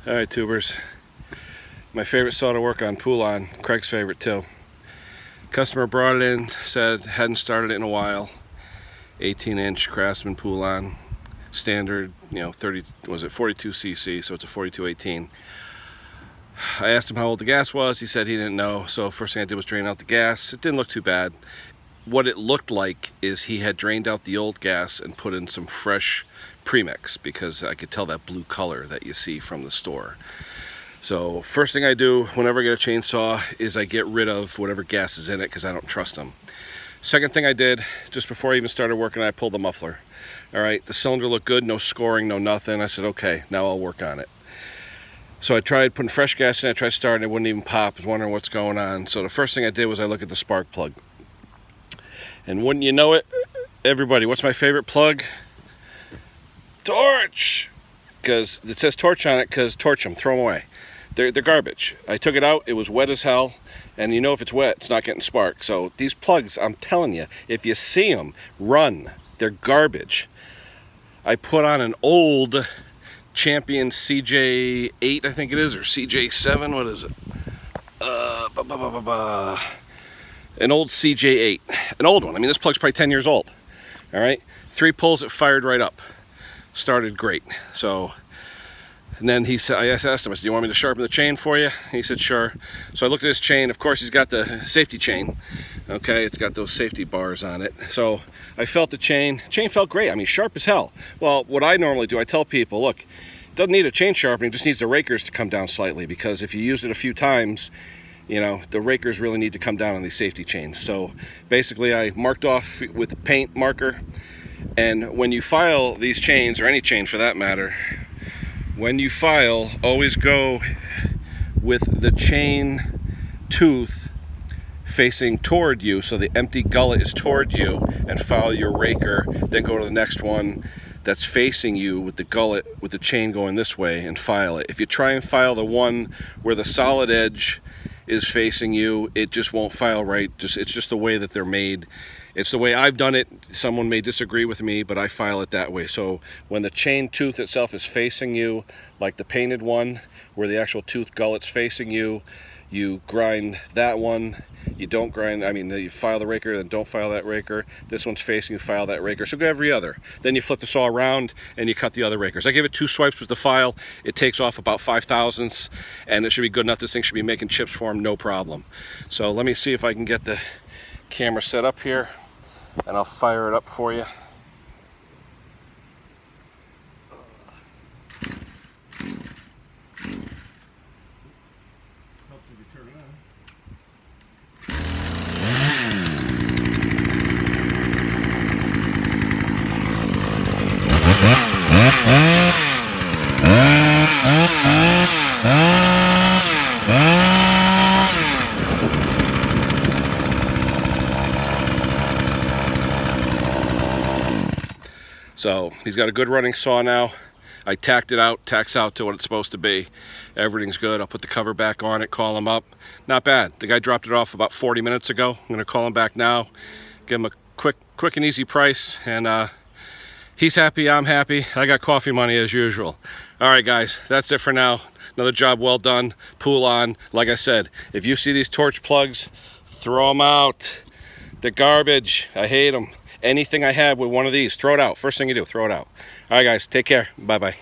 Alright, tubers. My favorite saw to work on, Poulan. Craig's favorite too. Customer brought it in, said hadn't started it in a while. 18-inch Craftsman Poulan. Standard, 42 cc, so it's a 4218. I asked him how old the gas was. He said he didn't know, so first thing I did was drain out the gas. It didn't look too bad. What it looked like is he had drained out the old gas and put in some fresh premix, because I could tell that blue color that you see from the store. So first thing I do whenever I get a chainsaw is I get rid of whatever gas is in it, because I don't trust them. Second thing I did, just before I even started working, I pulled the muffler. All right, the cylinder looked good, no scoring, no nothing. I said, okay, now I'll work on it. So I tried putting fresh gas in, I tried starting, it wouldn't even pop. I was wondering what's going on. So the first thing I did was I looked at the spark plug. And wouldn't you know it, everybody, what's my favorite plug? Torch! Because it says torch on it, because torch them, throw them away. They're garbage. I took it out, it was wet as hell, and you know if it's wet, it's not getting spark. So these plugs, I'm telling you, if you see them, run. They're garbage. I put on an old Champion CJ8, I think it is, or CJ7, what is it? An old CJ8, an old one. I mean, this plug's probably 10 years old. All right, 3 pulls, it fired right up. Started great. So, and then he said, I asked him, I said, do you want me to sharpen the chain for you? He said, sure. So I looked at his chain. Of course, he's got the safety chain. Okay, it's got those safety bars on it. So I felt the chain. Chain felt great. I mean, sharp as hell. Well, what I normally do, I tell people, look, it doesn't need a chain sharpening, it just needs the rakers to come down slightly, because if you use it a few times, the rakers really need to come down on these safety chains. So basically I marked off with paint marker, and when you file these chains, or any chain for that matter, when you file, always go with the chain tooth facing toward you, so the empty gullet is toward you, and file your raker, then go to the next one that's facing you with the gullet, with the chain going this way, and file it. If you try and file the one where the solid edge is facing you, it just won't file right. It's just the way that they're made. It's the way I've done it. Someone may disagree with me, but I file it that way. So when the chain tooth itself is facing you, like the painted one, where the actual tooth gullet's facing you, you grind that one. You don't grind, you file the raker, then don't file that raker. This one's facing you, file that raker. So go every other. Then you flip the saw around and you cut the other rakers. I give it 2 swipes with the file. It takes off about 5/1000ths, and it should be good enough. This thing should be making chips for them, no problem. So let me see if I can get the camera set up here, and I'll fire it up for you. Helps if you turn it on. So he's got a good running saw now. I tacked it out, tacks out to what it's supposed to be. Everything's good. I'll put the cover back on it, call him up. Not bad. The guy dropped it off about 40 minutes ago. I'm gonna call him back now, give him a quick and easy price, and he's happy, I'm happy. I got coffee money as usual. All right, guys, that's it for now. Another job well done. Poulan. Like I said, if you see these torch plugs, throw them out. They're garbage. I hate them. Anything I have with one of these, throw it out. First thing you do, throw it out. All right, guys, take care. Bye-bye.